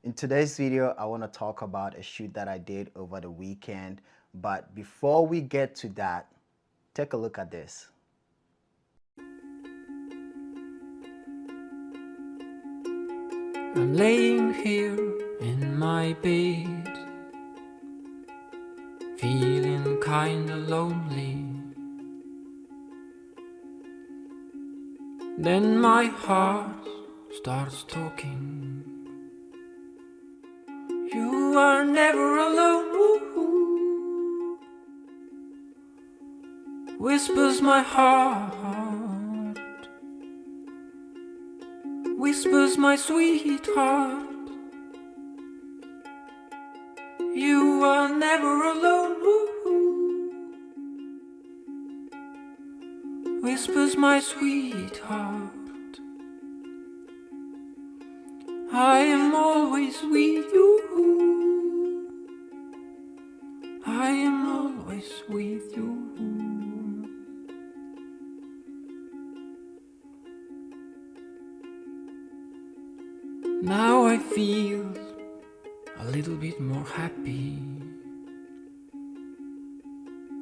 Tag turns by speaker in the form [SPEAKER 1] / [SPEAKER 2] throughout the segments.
[SPEAKER 1] In today's video, I want to talk about a shoot that I did over the weekend. But before we get to that, take a look at this.
[SPEAKER 2] I'm laying here in my bed, feeling kinda lonely. Then my heart starts talking. You are never alone, whispers my heart, whispers my sweetheart. You are never alone, whispers my sweetheart. I am always with you. I am always with you. Now I feel a little bit more happy.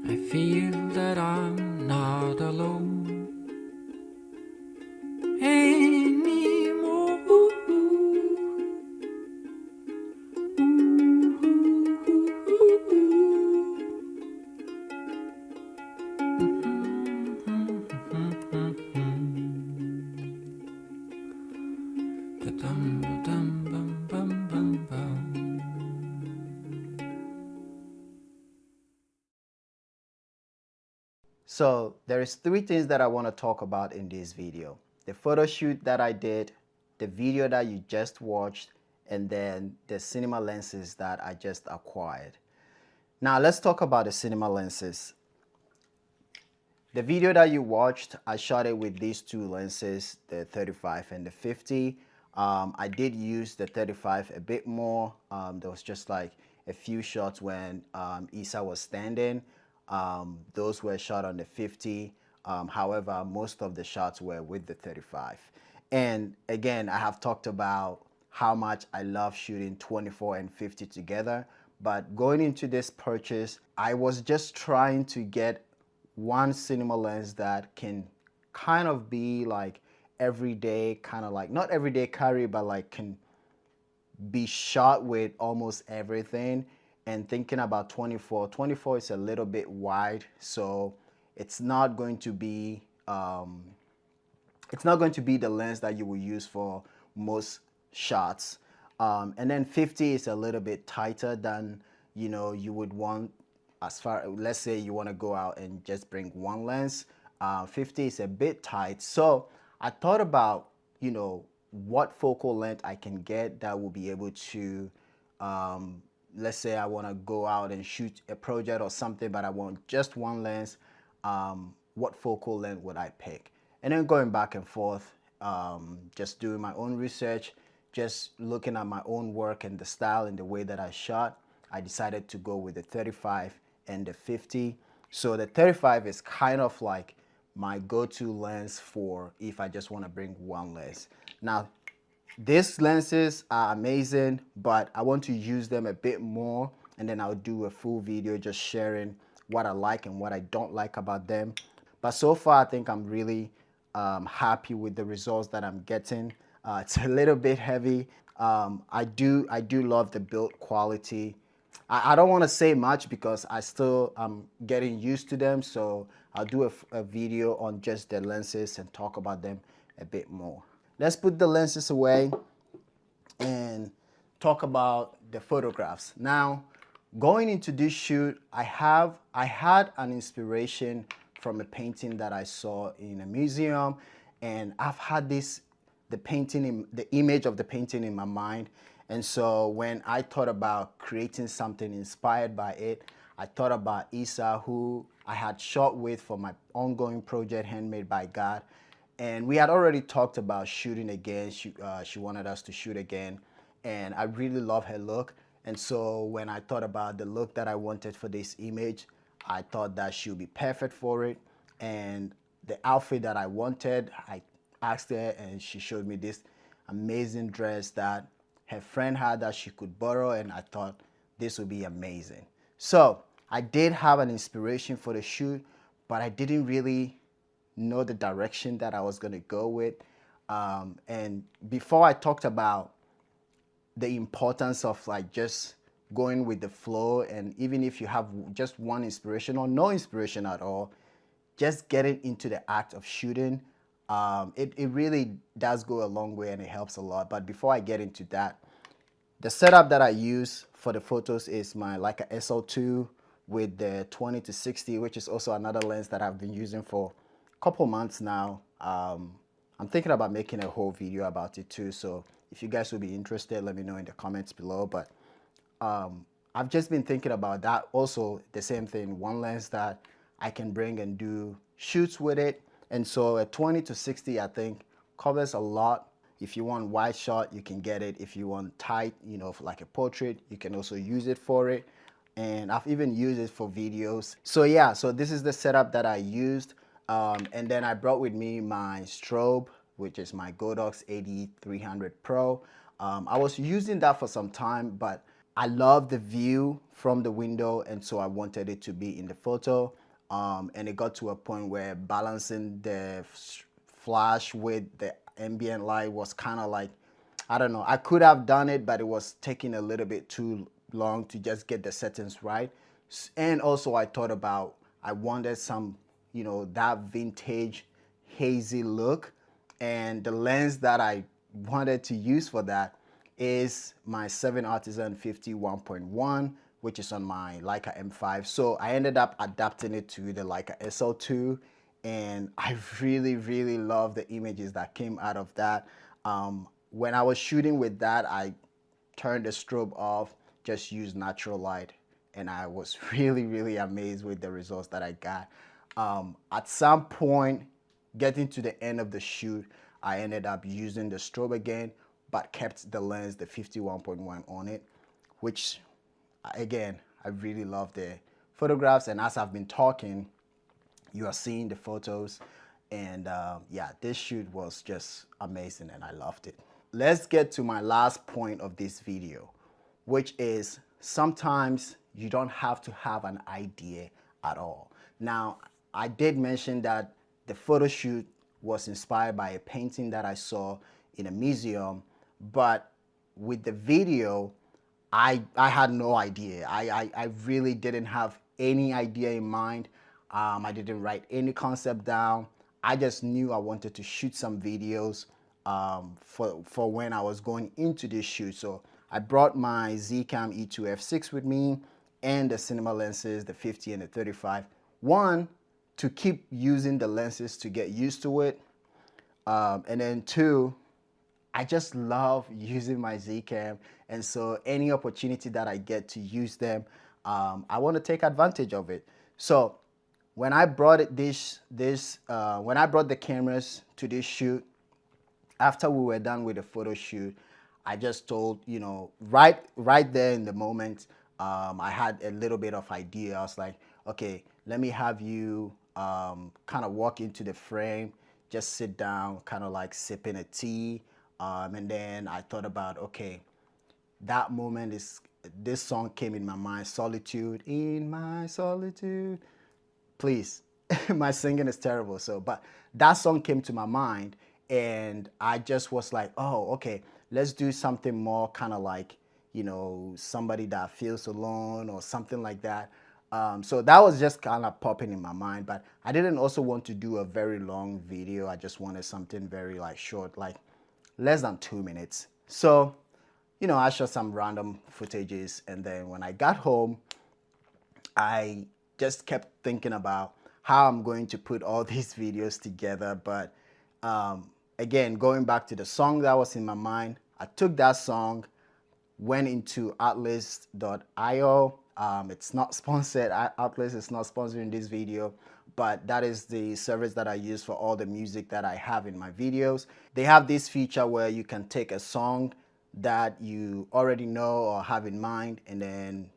[SPEAKER 2] I feel that I'm not alone anymore.
[SPEAKER 1] So there's three things that I want to talk about in this video. The photo shoot that I did, the video that you just watched, and then the cinema lenses that I just acquired. Now let's talk about the cinema lenses. The video that you watched, I shot it with these two lenses, the 35 and the 50. I did use the 35 a bit more. There was just like a few shots when Isa was standing. Those were shot on the 50. However, most of the shots were with the 35. And again, I have talked about how much I love shooting 24 and 50 together. But going into this purchase, I was just trying to get one cinema lens that can kind of be like everyday, kind of like not everyday carry, but like can be shot with almost everything. And thinking about 24 is a little bit wide, so it's not going to be the lens that you will use for most shots. And then 50 is a little bit tighter than you would want. As far, let's say you want to go out and just bring one lens, 50 is a bit tight. So I thought about what focal length I can get that will be able to let's say I want to go out and shoot a project or something, but I want just one lens. What focal length would I pick? And then going back and forth, just doing my own research, just looking at my own work and the style and the way that I shot, I decided to go with the 35 and the 50. So the 35 is kind of like my go-to lens for if I just want to bring one lens. Now, these lenses are amazing, but I want to use them a bit more, and then I'll do a full video just sharing what I like and what I don't like about them. But so far, I think I'm really happy with the results that I'm getting. It's a little bit heavy. I do love the build quality. I don't want to say much because I still am getting used to them, so I'll do a video on just the lenses and talk about them a bit more. Let's put the lenses away and talk about the photographs. Now, going into this shoot, I had an inspiration from a painting that I saw in a museum, and I've had the image of the painting in my mind. And so when I thought about creating something inspired by it, I thought about Isa, who I had shot with for my ongoing project, Handmade by God. And we had already talked about shooting again. She wanted us to shoot again. And I really love her look. And so when I thought about the look that I wanted for this image, I thought that she would be perfect for it. And the outfit that I wanted, I asked her and she showed me this amazing dress that her friend had that she could borrow, and I thought this would be amazing. So I did have an inspiration for the shoot, but I didn't really know the direction that I was going to go with. And before I talked about the importance of like just going with the flow, and even if you have just one inspiration or no inspiration at all, just getting into the act of shooting, it really does go a long way and it helps a lot. But before I get into that, the setup that I use for the photos is my Leica SL2 with the 20-60, which is also another lens that I've been using for a couple months now. I'm thinking about making a whole video about it too, so if you guys would be interested, let me know in the comments below. But I've just been thinking about that. Also, the same thing, one lens that I can bring and do shoots with it. And so a 20-60, I think, covers a lot. If you want wide shot, you can get it. If you want tight, you know, like a portrait, you can also use it for it. And I've even used it for videos. So yeah, so this is the setup that I used. And then I brought with me my strobe, which is my Godox AD300 Pro. I was using that for some time, but I love the view from the window, and so I wanted it to be in the photo. And it got to a point where balancing the flash with the ambient light was kind of like, I don't know, I could have done it, but it was taking a little bit too long to just get the settings right. And also I thought about, I wanted some, you know, that vintage hazy look, and the lens that I wanted to use for that is my 7 Artisan 50 1.1, which is on my Leica M5. So I ended up adapting it to the Leica SL2, and I really love the images that came out of that. When I was shooting with that, I turned the strobe off, just used natural light, and I was really amazed with the results that I got. At some point, getting to the end of the shoot, I ended up using the strobe again, but kept the lens, the 51.1 on it, which again, I really love the photographs. And as I've been talking, you are seeing the photos, and yeah, this shoot was just amazing and I loved it. Let's get to my last point of this video, which is sometimes you don't have to have an idea at all. Now, I did mention that the photo shoot was inspired by a painting that I saw in a museum, but with the video, I had no idea. I really didn't have any idea in mind. I didn't write any concept down. I just knew I wanted to shoot some videos for when I was going into this shoot. So I brought my Zcam E2 f6 with me and the cinema lenses, the 50 and the 35. One, to keep using the lenses to get used to it. And then two, I just love using my Zcam, and so any opportunity that I get to use them, I want to take advantage of it. So when I brought when I brought the cameras to this shoot, after we were done with the photo shoot, I just told, you know, right there in the moment, I had a little bit of idea. I was like, okay, let me have you kind of walk into the frame, just sit down, kind of like sipping a tea. And then I thought about, okay, that moment is, this song came in my mind, Solitude, in my solitude. Please, my singing is terrible. So, but that song came to my mind, and I just was like, oh, okay, let's do something more kind of like, you know, somebody that feels alone or something like that. So that was just kind of popping in my mind, but I didn't also want to do a very long video. I just wanted something very like short, like less than 2 minutes. So, you know, I shot some random footages, and then when I got home, I just kept thinking about how I'm going to put all these videos together. But again, going back to the song that was in my mind, I took that song, went into Atlas.io. It's not sponsored. Atlas is not sponsoring this video, but that is the service that I use for all the music that I have in my videos. They have this feature where you can take a song that you already know or have in mind, and then,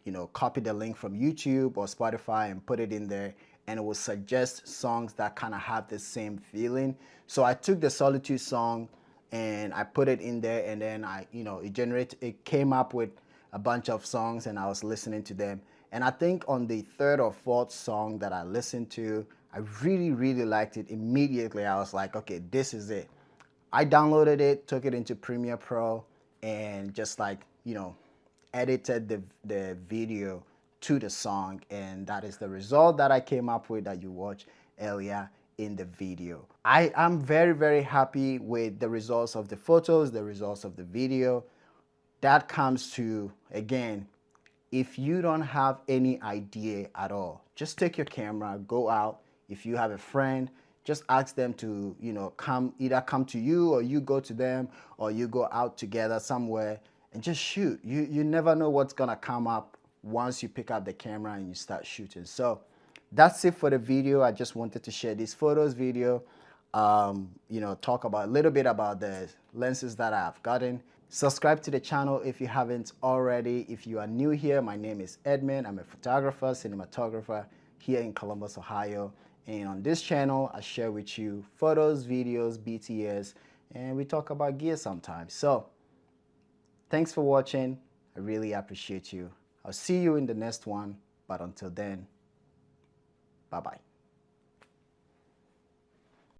[SPEAKER 1] you know, copy the link from YouTube or Spotify and put it in there, and it will suggest songs that kind of have the same feeling. So I took the Solitude song and I put it in there, and then it came up with a bunch of songs, and I was listening to them. And I think on the third or fourth song that I listened to, I really, really liked it. Immediately, I was like, okay, this is it. I downloaded it, took it into Premiere Pro, and just like, edited the video to the song, and that is the result that I came up with that you watched earlier in the video. I am very, very happy with the results of the photos, the results of the video. That comes to, again, if you don't have any idea at all, just take your camera, go out. If you have a friend, just ask them to, either come to you, or you go to them, or you go out together somewhere and just shoot. You never know what's gonna come up once you pick up the camera and you start shooting. So that's it for the video. I just wanted to share these photos video, talk about a little bit about the lenses that I've gotten. Subscribe to the channel if you haven't already. If you are new here, my name is Edmund. I'm a photographer, cinematographer here in Columbus, Ohio. And on this channel, I share with you photos, videos, BTS, and we talk about gear sometimes. So thanks for watching. I really appreciate you. I'll see you in the next one. But until then, bye-bye.